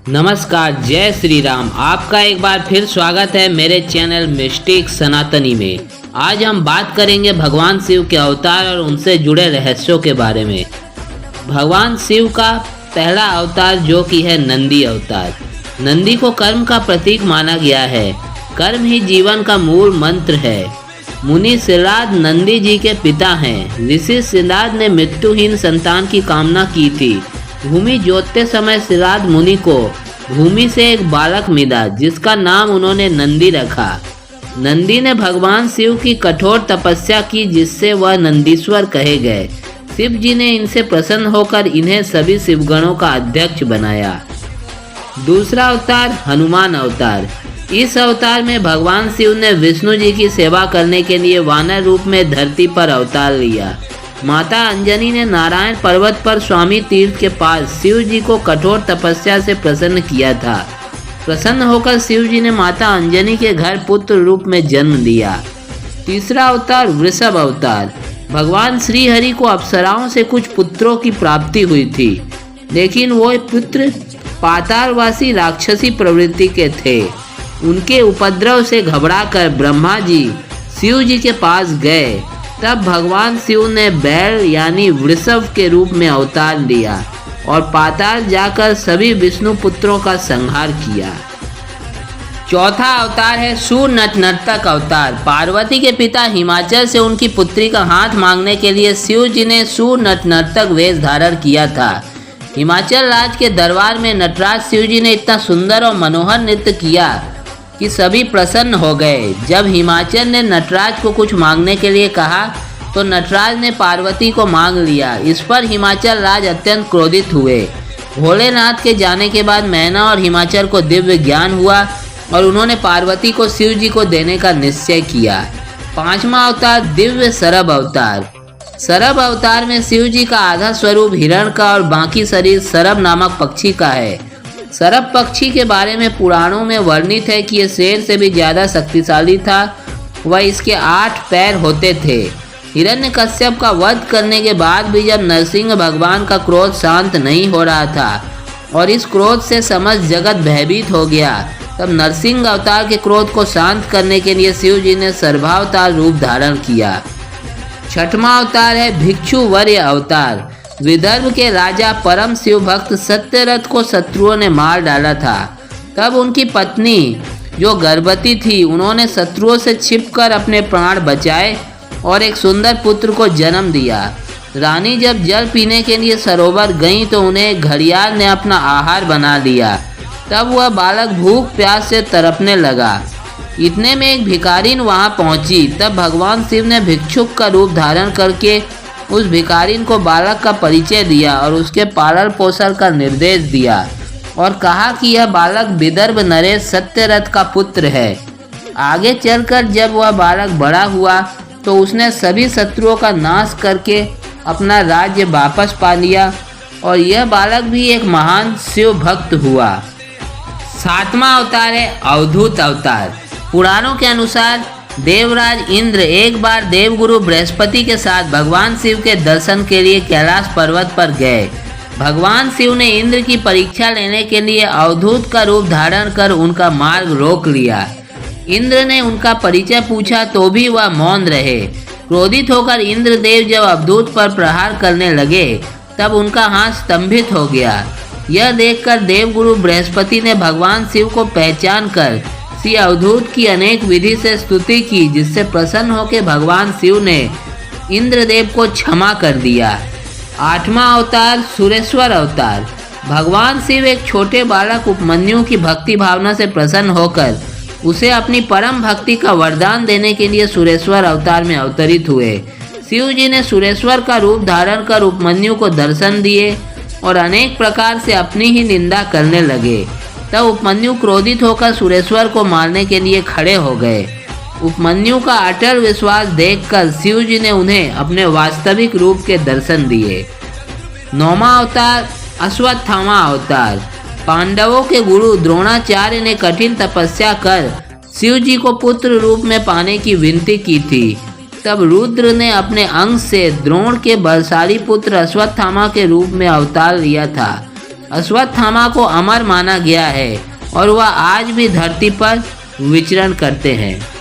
नमस्कार, जय श्री राम। आपका एक बार फिर स्वागत है मेरे चैनल मिस्टिक सनातनी में। आज हम बात करेंगे भगवान शिव के अवतार और उनसे जुड़े रहस्यों के बारे में। भगवान शिव का पहला अवतार जो कि है नंदी अवतार। नंदी को कर्म का प्रतीक माना गया है। कर्म ही जीवन का मूल मंत्र है। मुनि सिराद नंदी जी के पिता हैं। ऋषि सिराद ने मृत्युहीन संतान की कामना की थी। भूमि जोतते समय सिराद मुनि को भूमि से एक बालक मिला जिसका नाम उन्होंने नंदी रखा। नंदी ने भगवान शिव की कठोर तपस्या की जिससे वह नंदीश्वर कहे गए। शिव जी ने इनसे प्रसन्न होकर इन्हें सभी शिवगणों का अध्यक्ष बनाया। दूसरा अवतार हनुमान अवतार। इस अवतार में भगवान शिव ने विष्णु जी की सेवा करने के लिए वानर रूप में धरती पर अवतार लिया। माता अंजनी ने नारायण पर्वत पर स्वामी तीर्थ के पास शिव जी को कठोर तपस्या से प्रसन्न किया था। प्रसन्न होकर शिव जी ने माता अंजनी के घर पुत्र रूप में जन्म दिया। तीसरा अवतार वृषभ अवतार। भगवान श्री हरि को अप्सराओं से कुछ पुत्रों की प्राप्ति हुई थी, लेकिन वो पुत्र पातालवासी राक्षसी प्रवृत्ति के थे। उनके उपद्रव से घबराकर ब्रह्मा जी शिव जी के पास गए। तब भगवान शिव ने बैल यानी वृषभ के रूप में अवतार लिया और पाताल जाकर सभी विष्णु पुत्रों का संहार किया। चौथा अवतार है सूर नर्तक अवतार। पार्वती के पिता हिमाचल से उनकी पुत्री का हाथ मांगने के लिए शिव जी ने सूर नर्तक वेश धारण किया था। हिमाचल राज के दरबार में नटराज शिव जी ने इतना सुंदर और मनोहर नृत्य किया कि सभी प्रसन्न हो गए। जब हिमाचल ने नटराज को कुछ मांगने के लिए कहा तो नटराज ने पार्वती को मांग लिया। इस पर हिमाचल राज अत्यंत क्रोधित हुए। भोलेनाथ के जाने के बाद मैना और हिमाचल को दिव्य ज्ञान हुआ और उन्होंने पार्वती को शिव जी को देने का निश्चय किया। पांचवा अवतार दिव्य सरभ अवतार। सरभ अवतार में शिव जी का आधा स्वरूप हिरण का और बाकी शरीर सरभ नामक पक्षी का है। सरभ पक्षी के बारे में पुराणों में वर्णित है कि यह शेर से भी ज़्यादा शक्तिशाली था। वह इसके 8 पैर होते थे। हिरण्यकश्यप का वध करने के बाद भी जब नरसिंह भगवान का क्रोध शांत नहीं हो रहा था और इस क्रोध से समस्त जगत भयभीत हो गया, तब नरसिंह अवतार के क्रोध को शांत करने के लिए शिव जी ने सर्वावतार रूप धारण किया। छठवां अवतार है भिक्षु वर्य अवतार। विदर्भ के राजा परम शिव भक्त सत्यरथ को शत्रुओं ने मार डाला था। तब उनकी पत्नी जो गर्भवती थी, उन्होंने शत्रुओं से छिपकर अपने प्राण बचाए और एक सुंदर पुत्र को जन्म दिया। रानी जब जल पीने के लिए सरोवर गईं तो उन्हें घड़ियाल ने अपना आहार बना लिया। तब वह बालक भूख प्यास से तड़पने लगा। इतने में एक भिखारिन वहां पहुंची। तब भगवान शिव ने भिक्षुक का रूप धारण करके उस भिखारिन को बालक का परिचय दिया और उसके पालन पोषण का निर्देश दिया और कहा कि यह बालक विदर्भ नरेश सत्यरथ का पुत्र है। आगे चलकर जब वह बालक बड़ा हुआ तो उसने सभी शत्रुओं का नाश करके अपना राज्य वापस पा लिया और यह बालक भी एक महान शिव भक्त हुआ। सातवां अवतार है अवधूत अवतार। पुराणों के अनुसार देवराज इंद्र एक बार देवगुरु बृहस्पति के साथ भगवान शिव के दर्शन के लिए कैलाश पर्वत पर गए। भगवान शिव ने इंद्र की परीक्षा लेने के लिए अवधूत का रूप धारण कर उनका मार्ग रोक लिया। इंद्र ने उनका परिचय पूछा तो भी वह मौन रहे। क्रोधित होकर इंद्रदेव जब अवधूत पर प्रहार करने लगे तब उनका हाथ स्तंभित हो गया। यह देखकर देवगुरु बृहस्पति ने भगवान शिव को पहचान कर श्री अवधूत की अनेक विधि से स्तुति की, जिससे प्रसन्न होकर भगवान शिव ने इंद्रदेव को क्षमा कर दिया। आठवां अवतार सुरेश्वर अवतार। भगवान शिव एक छोटे बालक उपमन्यु की भक्ति भावना से प्रसन्न होकर उसे अपनी परम भक्ति का वरदान देने के लिए सुरेश्वर अवतार में अवतरित हुए। शिव जी ने सुरेश्वर का रूप धारण कर उपमन्यु को दर्शन दिए और अनेक प्रकार से अपनी ही निंदा करने लगे। तब उपमन्यु क्रोधित होकर सुरेश्वर को मारने के लिए खड़े हो गए। उपमन्यु का अटल विश्वास देखकर शिव जी ने उन्हें अपने वास्तविक रूप के दर्शन दिए। नौवां अवतार अश्वत्थामा अवतार। पांडवों के गुरु द्रोणाचार्य ने कठिन तपस्या कर शिव जी को पुत्र रूप में पाने की विनती की थी। तब रुद्र ने अपने अंश से द्रोण के बलशाली पुत्र अश्वत्थामा के रूप में अवतार लिया था। अश्वत्थामा को अमर माना गया है और वह आज भी धरती पर विचरण करते हैं।